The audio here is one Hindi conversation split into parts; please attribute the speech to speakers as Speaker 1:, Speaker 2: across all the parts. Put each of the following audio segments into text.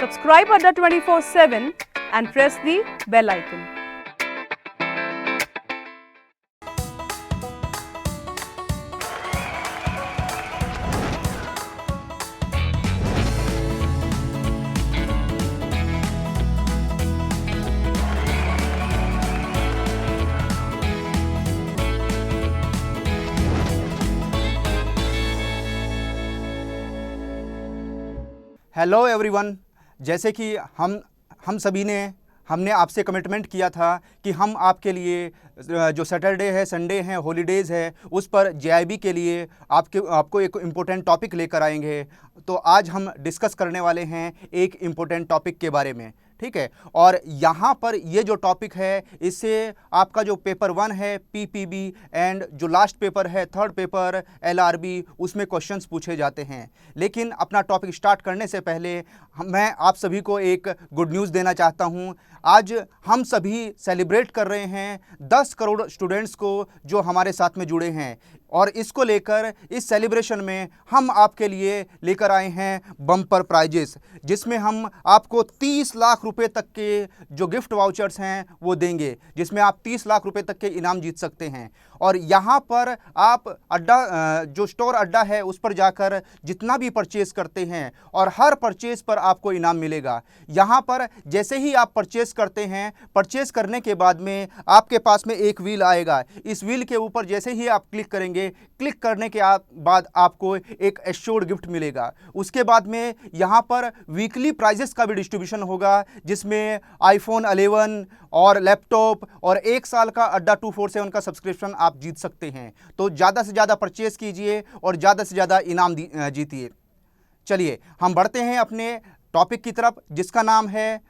Speaker 1: Subscribe Adda 24/7 and press the bell icon.
Speaker 2: Hello everyone, जैसे कि हम सभी ने हमने आपसे कमिटमेंट किया था कि हम आपके लिए जो सैटरडे है, संडे है, हॉलीडेज़ है, उस पर जेआईबी के लिए आपको एक इम्पोर्टेंट टॉपिक लेकर आएंगे। तो आज हम डिस्कस करने वाले हैं एक इम्पोर्टेंट टॉपिक के बारे में, ठीक है। और यहाँ पर ये जो टॉपिक है, इससे आपका जो पेपर 1 है पीपीबी एंड जो लास्ट पेपर है थर्ड पेपर एलआरबी, उसमें क्वेश्चंस पूछे जाते हैं। लेकिन अपना टॉपिक स्टार्ट करने से पहले मैं आप सभी को एक गुड न्यूज़ देना चाहता हूँ। आज हम सभी सेलिब्रेट कर रहे हैं 10 करोड़ स्टूडेंट्स को जो हमारे साथ में जुड़े हैं, और इसको लेकर इस सेलिब्रेशन में हम आपके लिए लेकर आए हैं बम्पर प्राइजेस, जिसमें हम आपको 30 लाख रुपए तक के जो गिफ्ट वाउचर्स हैं वो देंगे, जिसमें आप 30 लाख रुपए तक के इनाम जीत सकते हैं। और यहाँ पर आप जो स्टोर अड्डा है उस पर जाकर जितना भी परचेस करते हैं, और हर परचेस पर आपको इनाम मिलेगा। यहाँ पर जैसे ही आप परचेस करते हैं, परचेस करने के बाद में आपके पास में एक व्हील आएगा। इस व्हील के ऊपर जैसे ही आप क्लिक करेंगे, क्लिक करने के बाद आपको एक एश्योर्ड गिफ्ट मिलेगा। उसके बाद में यहाँ पर वीकली प्राइजेस का भी डिस्ट्रीब्यूशन होगा, जिसमें आईफोन 11 और लैपटॉप और 1 साल का अड्डा 247 का सब्सक्रिप्शन आप जीत सकते हैं। तो ज़्यादा से ज़्यादा परचेस कीजिए और ज़्यादा से ज़्यादा इनाम जीतिए। चलिए हम बढ़ते हैं अपने टॉपिक की तरफ, जिसका नाम है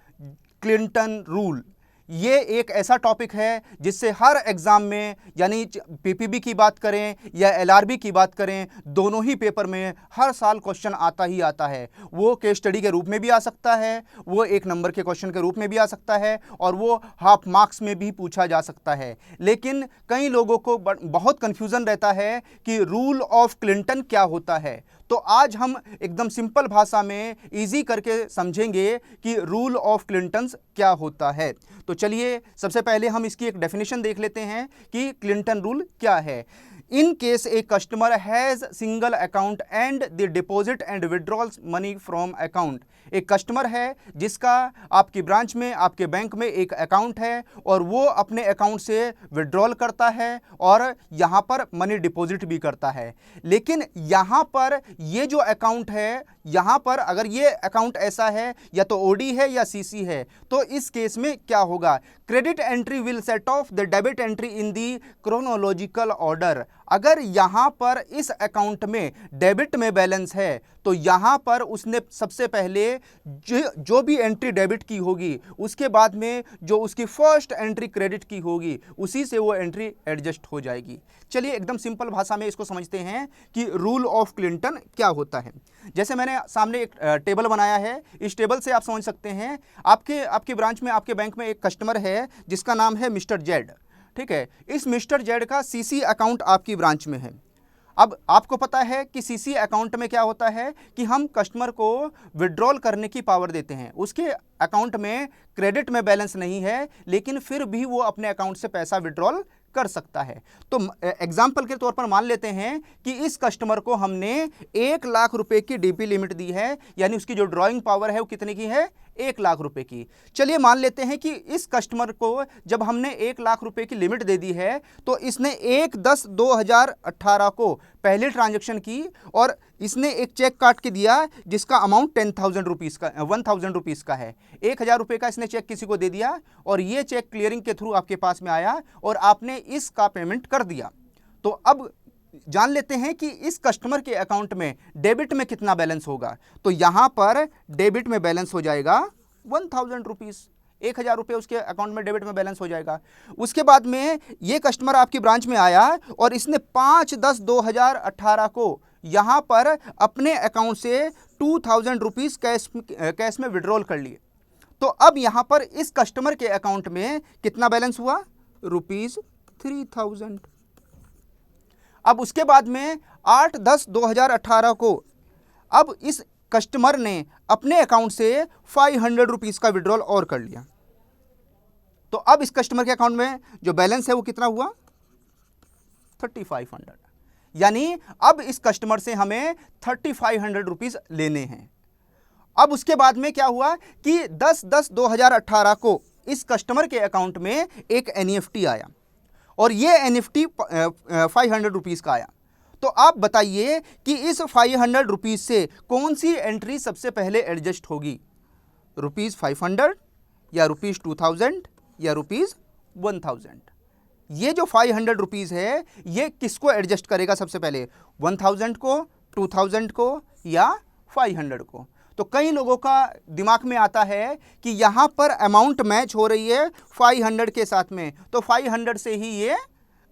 Speaker 2: क्लिंटन रूल। ये एक ऐसा टॉपिक है जिससे हर एग्ज़ाम में, यानी पीपीबी की बात करें या एलआरबी की बात करें, दोनों ही पेपर में हर साल क्वेश्चन आता ही आता है। वो केस स्टडी के रूप में भी आ सकता है, वो 1 नंबर के क्वेश्चन के रूप में भी आ सकता है, और वो हाफ मार्क्स में भी पूछा जा सकता है। लेकिन कई लोगों को बहुत कन्फ्यूज़न रहता है कि रूल ऑफ क्लिंटन क्या होता है। तो आज हम एकदम सिंपल भाषा में इजी करके समझेंगे कि रूल ऑफ क्लिंटन क्या होता है। तो चलिए सबसे पहले हम इसकी एक डेफिनेशन देख लेते हैं कि क्लिंटन रूल क्या है। In case a customer has single account and the deposit and withdrawals money from account. एक कस्टमर है जिसका आपकी ब्रांच में, आपके बैंक में एक अकाउंट है, और वो अपने अकाउंट से विड्रॉल करता है और यहाँ पर मनी डिपॉजिट भी करता है। लेकिन यहाँ पर ये जो अकाउंट है, यहाँ पर अगर ये अकाउंट ऐसा है, या तो ओडी है या सीसी है, तो इस केस में क्या होगा? Credit entry will set of the debit entry in the chronological order. अगर यहाँ पर इस अकाउंट में डेबिट में बैलेंस है, तो यहाँ पर उसने सबसे पहले जो भी एंट्री डेबिट की होगी, उसके बाद में जो उसकी फर्स्ट एंट्री क्रेडिट की होगी, उसी से वो एंट्री एडजस्ट हो जाएगी। चलिए एकदम सिंपल भाषा में इसको समझते हैं कि रूल ऑफ क्लिंटन क्या होता है। जैसे मैंने सामने एक टेबल बनाया है, इस टेबल से आप समझ सकते हैं आपके ब्रांच में, आपके बैंक में एक कस्टमर है जिसका नाम है मिस्टर जेड, ठीक है। इस मिस्टर जेड का सीसी अकाउंट आपकी ब्रांच में है। अब आपको पता है कि सीसी अकाउंट में क्या होता है कि हम कस्टमर को विड्रॉल करने की पावर देते हैं। उसके अकाउंट में क्रेडिट में बैलेंस नहीं है, लेकिन फिर भी वो अपने अकाउंट से पैसा विड्रॉल कर सकता है। तो एग्जाम्पल के तौर पर मान लेते हैं कि इस कस्टमर को हमने 1 लाख रुपए की डीपी लिमिट दी है, यानी उसकी जो ड्रॉइंग पावर है वो कितने की है? 1 लाख रुपए की। चलिए मान लेते हैं कि इस कस्टमर को जब हमने 1 लाख रुपए की लिमिट दे दी है, तो इसने 1/10/2018 को पहली ट्रांजैक्शन की, और इसने एक चेक काट के दिया जिसका अमाउंट 10,000 रुपीज़ का 1,000 रुपीज़ का है। 1,000 रुपये का इसने चेक किसी को दे दिया, और ये चेक क्लियरिंग के थ्रू आपके पास में आया, और आपने इसका पेमेंट कर दिया। तो अब जान लेते हैं कि इस कस्टमर के अकाउंट में डेबिट में कितना बैलेंस होगा। तो यहाँ पर डेबिट में बैलेंस हो जाएगा 1,000 रुपीज़, 1,000 रुपये उसके अकाउंट में डेबिट में बैलेंस हो जाएगा। उसके बाद में ये कस्टमर आपकी ब्रांच में आया, और इसने 5/10/2018 को यहाँ पर अपने अकाउंट से 2,000 रुपीज़ कैश में विड्रॉल कर लिए। तो अब यहाँ पर इस कस्टमर के अकाउंट में कितना बैलेंस हुआ? ₹3,000। अब उसके बाद में 8/10/2018 को अब इस कस्टमर ने अपने अकाउंट से 500 रुपीज़ का विड्रॉल और कर लिया, तो अब इस कस्टमर के अकाउंट में जो बैलेंस है वो कितना हुआ? 3500। यानी अब इस कस्टमर से हमें 3500 रुपीज़ लेने हैं। अब उसके बाद में क्या हुआ कि 10/10/2018 को इस कस्टमर के अकाउंट में एक NEFT आया और ये NEFT 500 रुपीज़ का आया। तो आप बताइए कि इस 500 रुपीज़ से कौन सी एंट्री सबसे पहले एडजस्ट होगी? ₹500 या ₹2000 या ₹1000? ये जो 500 रुपीज़ है ये किसको एडजस्ट करेगा सबसे पहले? 1000 को, 2000 को या 500 को? तो कई लोगों का दिमाग में आता है कि यहाँ पर अमाउंट मैच हो रही है 500 के साथ में, तो 500 से ही ये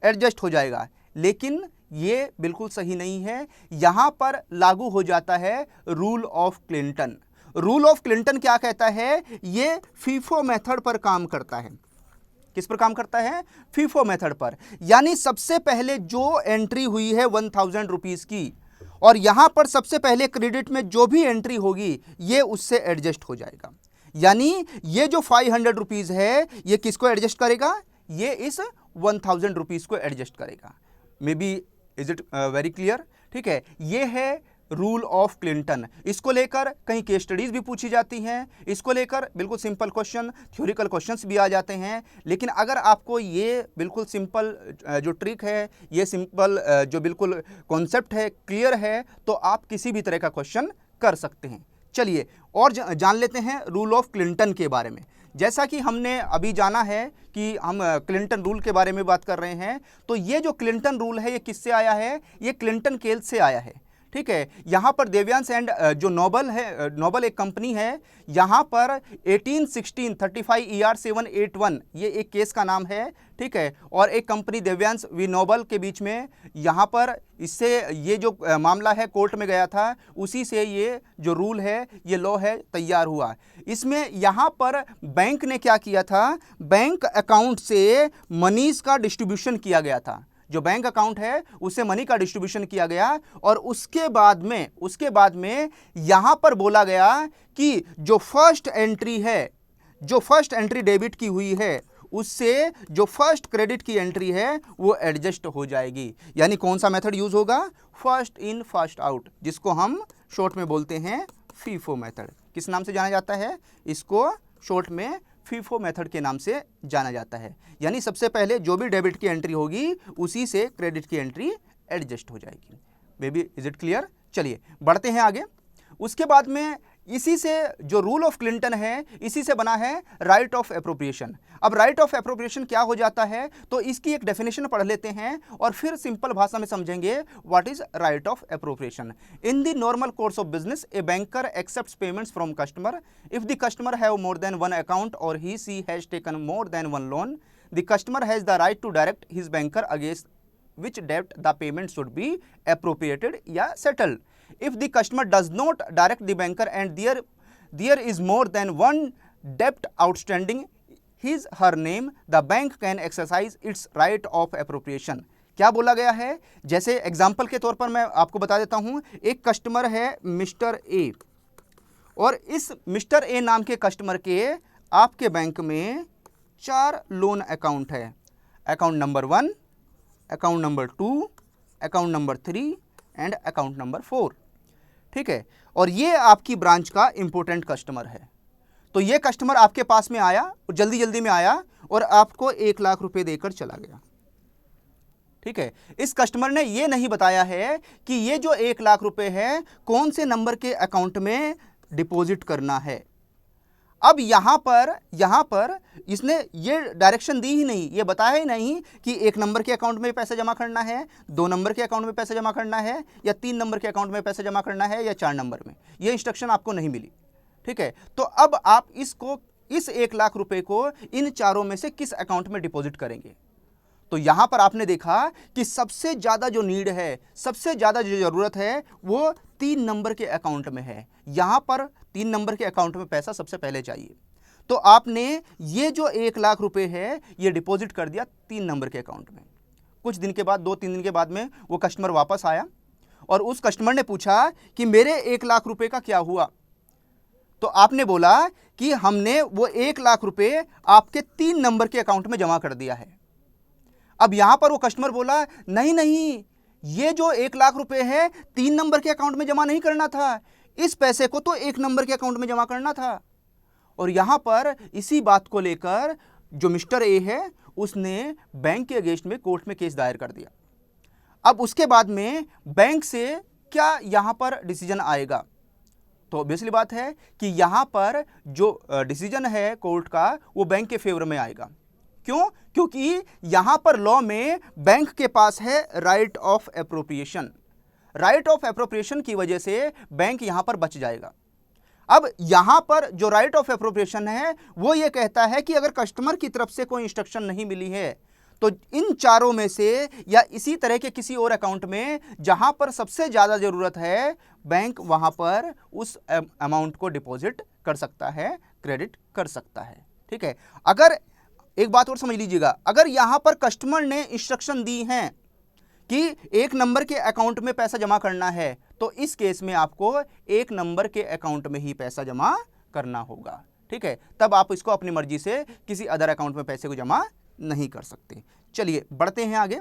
Speaker 2: एडजस्ट हो जाएगा, लेकिन ये बिल्कुल सही नहीं है। यहाँ पर लागू हो जाता है rule of Clinton. Rule of Clinton क्या कहता है? ये फीफो मेथड पर काम करता है। किस पर काम करता है? फीफो मेथड पर। यानी सबसे पहले जो एंट्री हुई है 1000 रुपीज़ की, और यहां पर सबसे पहले क्रेडिट में जो भी एंट्री होगी ये उससे एडजस्ट हो जाएगा। यानी ये जो 500 रुपीज़ है ये किसको एडजस्ट करेगा? ये इस 1000 रुपीज़ को एडजस्ट करेगा। May be is it very clear? ठीक है, ये है रूल ऑफ क्लिंटन। इसको लेकर कई केस स्टडीज भी पूछी जाती हैं, इसको लेकर बिल्कुल सिंपल क्वेश्चन, थ्योरिकल क्वेश्चंस भी आ जाते हैं। लेकिन अगर आपको ये बिल्कुल सिंपल जो ट्रिक है, ये सिंपल जो बिल्कुल कॉन्सेप्ट है क्लियर है, तो आप किसी भी तरह का क्वेश्चन कर सकते हैं। चलिए और जान लेते हैं रूल ऑफ क्लिंटन के बारे में। जैसा कि हमने अभी जाना है कि हम क्लिंटन रूल के बारे में बात कर रहे हैं, तो ये जो क्लिंटन रूल है ये किससे आया है? ये क्लिंटन केल्स से आया है। ठीक है, यहाँ पर देवयांश एंड जो नोबल है, नोबल एक कंपनी है, यहाँ पर 1816 35 ER 781 ये एक केस का नाम है। ठीक है, और एक कंपनी देवयांश वी नोबल के बीच में यहाँ पर इससे ये जो मामला है कोर्ट में गया था, उसी से ये जो रूल है, ये लॉ है, तैयार हुआ। इसमें यहाँ पर बैंक ने क्या किया था? बैंक अकाउंट से मनीज का डिस्ट्रीब्यूशन किया गया था। जो बैंक अकाउंट है उससे मनी का डिस्ट्रीब्यूशन किया गया, और उसके बाद में यहां पर बोला गया कि जो फर्स्ट एंट्री है, जो फर्स्ट एंट्री डेबिट की हुई है, उससे जो फर्स्ट क्रेडिट की एंट्री है वो एडजस्ट हो जाएगी। यानी कौन सा मेथड यूज होगा? फर्स्ट इन फर्स्ट आउट, जिसको हम शॉर्ट में बोलते हैं फीफो मेथड। किस नाम से जाना जाता है? इसको शॉर्ट में फीफो मेथड के नाम से जाना जाता है। यानी सबसे पहले जो भी डेबिट की एंट्री होगी उसी से क्रेडिट की एंट्री एडजस्ट हो जाएगी। Baby is it clear? चलिए बढ़ते हैं आगे। उसके बाद में इसी से जो रूल ऑफ क्लिंटन है, इसी से बना है राइट ऑफ एप्रोप्रिएशन। अब राइट ऑफ एप्रोप्रिएशन क्या हो जाता है, तो इसकी एक डेफिनेशन पढ़ लेते हैं और फिर सिंपल भाषा में समझेंगे what is right of appropriation. In the normal course of business a banker accepts payments from customer if the customer have more than one account और he she has taken more than one loan, the customer has the right to direct his banker against which debt the payment should be appropriated या settled. If the customer does not direct the banker and there is more than one debt outstanding his her name, the bank can exercise its right of appropriation. क्या बोला गया है? जैसे एग्जाम्पल के तौर पर मैं आपको बता देता हूं, एक कस्टमर है मिस्टर ए, और इस मिस्टर ए नाम के कस्टमर के आपके बैंक में 4 लोन अकाउंट है। Account number 1, account number 2, account number 3 and account number 4। ठीक है, और ये आपकी ब्रांच का इंपॉर्टेंट कस्टमर है। तो ये कस्टमर आपके पास में आया और जल्दी जल्दी में आया और आपको 1 लाख रुपए देकर चला गया। ठीक है, इस कस्टमर ने ये नहीं बताया है कि ये जो 1 लाख रुपए है कौन से नंबर के अकाउंट में डिपॉजिट करना है। अब यहाँ पर इसने ये डायरेक्शन दी ही नहीं, ये बताया ही नहीं कि 1 नंबर के अकाउंट में पैसा जमा करना है, 2 नंबर के अकाउंट में पैसा जमा करना है, या 3 नंबर के अकाउंट में पैसा जमा करना है, या 4 नंबर में। ये इंस्ट्रक्शन आपको नहीं मिली। ठीक है, तो अब आप इस 1 लाख रुपए को इन चारों में से किस अकाउंट में डिपॉजिट करेंगे? तो यहां पर आपने देखा कि सबसे ज्यादा जो नीड है, सबसे ज्यादा जो जरूरत है, वो 3 नंबर के अकाउंट में है। यहां पर 3 नंबर के अकाउंट में पैसा सबसे पहले चाहिए। तो आपने ये जो 1 लाख रुपए है ये डिपॉजिट कर दिया 3 नंबर के अकाउंट में। कुछ दिन के बाद, 2-3 दिन के बाद में वो कस्टमर वापस आया और उस कस्टमर ने पूछा कि मेरे 1 लाख रुपए का क्या हुआ, तो आपने बोला कि हमने वो 1 लाख रुपए आपके 3 नंबर के अकाउंट में जमा कर दिया है। अब यहां पर वो कस्टमर बोला नहीं नहीं, ये जो 1 लाख रुपए है 3 नंबर के अकाउंट में जमा नहीं करना था, इस पैसे को तो 1 नंबर के अकाउंट में जमा करना था। और यहां पर इसी बात को लेकर जो मिस्टर ए है उसने बैंक के अगेंस्ट में कोर्ट में केस दायर कर दिया। अब उसके बाद में बैंक से क्या यहां पर डिसीजन आएगा, तो ऑब्वियसली बात है कि यहां पर जो डिसीजन है कोर्ट का वो बैंक के फेवर में आएगा। क्यों? क्योंकि यहां पर लॉ में बैंक के पास है right of appropriation. Right of appropriation की वजह से बैंक यहां पर बच जाएगा। अब यहां पर जो राइट ऑफ एप्रोप्रिएशन है वो ये कहता है कि अगर कस्टमर की तरफ से कोई इंस्ट्रक्शन नहीं मिली है तो इन चारों में से या इसी तरह के किसी और अकाउंट में जहां पर सबसे ज़्यादा ज़रूरत है, बैंक वहां पर उस अमाउंट को डिपॉजिट कर सकता है, क्रेडिट कर सकता है। ठीक है, अगर एक बात और समझ लीजिएगा, अगर यहां पर कस्टमर ने इंस्ट्रक्शन दी हैं कि 1 नंबर के अकाउंट में पैसा जमा करना है, तो इस केस में आपको 1 नंबर के अकाउंट में ही पैसा जमा करना होगा। ठीक है, तब आप इसको अपनी मर्जी से किसी अदर अकाउंट में पैसे को जमा नहीं कर सकते। चलिए बढ़ते हैं आगे।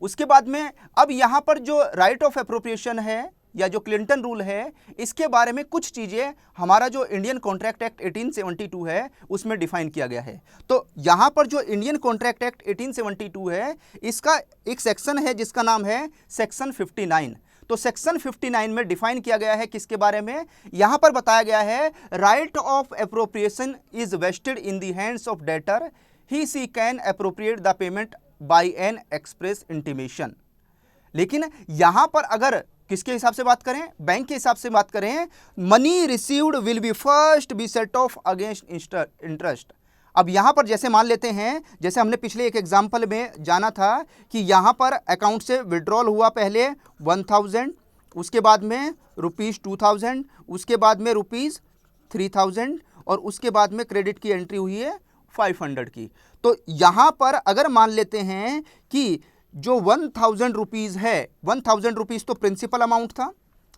Speaker 2: उसके बाद में अब यहां पर जो राइट ऑफ एप्रोप्रिएशन है या जो क्लिंटन रूल है, इसके बारे में कुछ चीज़ें हमारा जो इंडियन कॉन्ट्रैक्ट एक्ट 1872 है उसमें डिफाइन किया गया है। तो यहाँ पर जो इंडियन कॉन्ट्रैक्ट एक्ट 1872 है इसका एक सेक्शन है जिसका नाम है सेक्शन 59। तो सेक्शन 59 में डिफाइन किया गया है किसके बारे में, यहाँ पर बताया गया है right of appropriation is vested in the hands of debtor, he she can appropriate the payment by an express intimation. लेकिन यहाँ पर अगर किसके हिसाब से बात करें, बैंक के हिसाब से बात करें, money received will be first be set off against interest. अब यहाँ पर जैसे मान लेते हैं, जैसे हमने पिछले एक एग्जाम्पल में जाना था कि यहाँ पर अकाउंट से विड्रॉल हुआ पहले 1000, उसके बाद में ₹2000, उसके बाद में ₹3000 और उसके बाद में क्रेडिट की एंट्री हुई है 500 की। तो यहाँ पर अगर मान लेते हैं कि जो 1000 रुपीज़ है, 1000 रुपीज़ तो प्रिंसिपल अमाउंट था,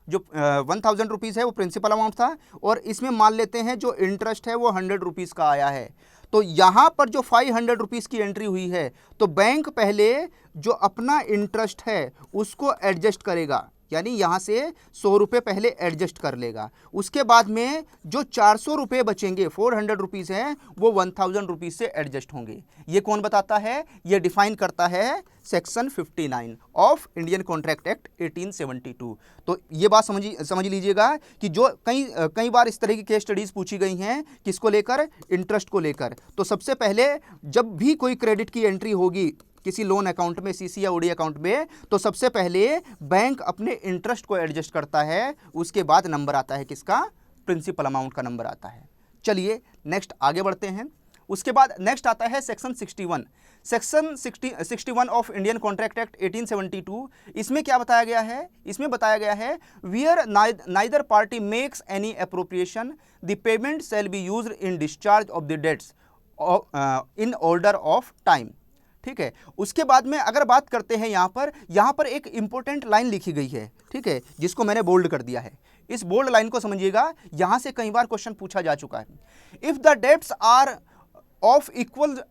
Speaker 2: जो 1000 रुपीज़ है वो प्रिंसिपल अमाउंट था, और इसमें मान लेते हैं जो इंटरेस्ट है वो 100 रुपीज़ का आया है। तो यहाँ पर जो 500 रुपीज़ की एंट्री हुई है, तो बैंक पहले जो अपना इंटरेस्ट है उसको एडजस्ट करेगा, यानी यहाँ से 100 रुपये पहले एडजस्ट कर लेगा। उसके बाद में जो 400 रुपये बचेंगे, 400 रुपीज़ हैं, वो 1000 रुपीज़ से एडजस्ट होंगे। ये कौन बताता है? ये डिफाइन करता है section 59 of Indian contract act 1872। तो ये बात समझ लीजिएगा कि जो कई बार इस तरह की केस स्टडीज़ पूछी गई हैं, किसको लेकर? इंटरेस्ट को लेकर। तो सबसे पहले जब भी कोई क्रेडिट की एंट्री होगी किसी लोन अकाउंट में, सीसी या ओडी अकाउंट में, तो सबसे पहले बैंक अपने इंटरेस्ट को एडजस्ट करता है, उसके बाद नंबर आता है किसका? प्रिंसिपल अमाउंट का नंबर आता है। चलिए नेक्स्ट आगे बढ़ते हैं। उसके बाद नेक्स्ट आता है section 61। Section 61 of Indian contract act 1872। इसमें क्या बताया गया है? इसमें बताया गया है where neither party makes any appropriation the payment shall be used in discharge of the debts in order of time. ठीक है, उसके बाद में अगर बात करते हैं यहाँ पर एक इंपॉर्टेंट लाइन लिखी गई है, ठीक है, जिसको मैंने बोल्ड कर दिया है। इस बोल्ड लाइन को समझिएगा, यहाँ से कई बार क्वेश्चन पूछा जा चुका है। If the debts are of equal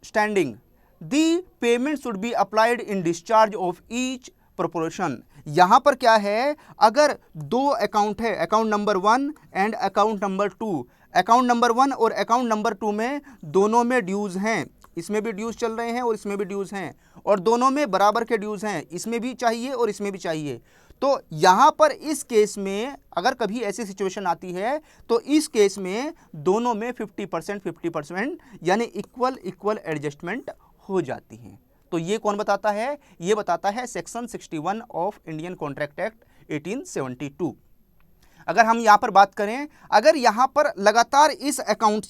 Speaker 2: standing the payment should be applied in discharge of each proportion. यहाँ पर क्या है, अगर 2 अकाउंट है, account number 1 and account number 2, account number 1 और अकाउंट नंबर 2 में दोनों में ड्यूज़ हैं, इसमें भी ड्यूज़ चल रहे हैं और इसमें भी ड्यूज़ हैं, और दोनों में बराबर के ड्यूज़ हैं, इसमें भी चाहिए और इसमें भी चाहिए। तो यहाँ पर इस केस में अगर कभी ऐसी सिचुएशन आती है तो इस केस में दोनों में 50% यानी इक्वल एडजस्टमेंट हो जाती हैं। तो ये कौन बताता है? ये बताता है section 61 of Indian contract act 1872। अगर हम यहाँ पर बात करें, अगर यहाँ पर लगातार इस अकाउंट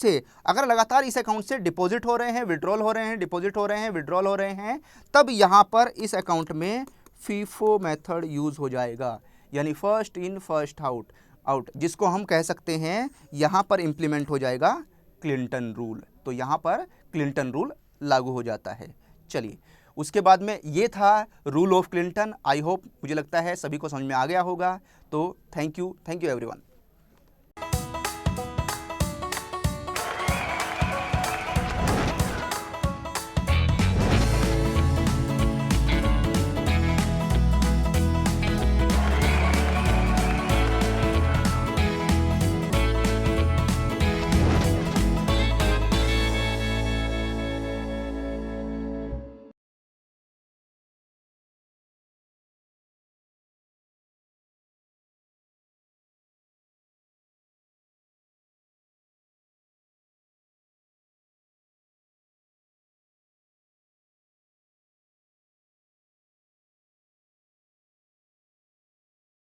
Speaker 2: से डिपॉजिट हो रहे हैं, विड्रॉल हो रहे हैं, डिपॉजिट हो रहे हैं, विड्रॉल हो रहे हैं, तब यहाँ पर इस अकाउंट में फीफो मेथड यूज़ हो जाएगा, यानी फर्स्ट इन फर्स्ट आउट, जिसको हम कह सकते हैं यहाँ पर इम्प्लीमेंट हो जाएगा क्लिंटन रूल। तो यहाँ पर क्लिंटन रूल लागू हो जाता है। चलिए उसके बाद में ये था rule of Clinton. I hope, मुझे लगता है सभी को समझ में आ गया होगा। तो थैंक यू एवरीवन।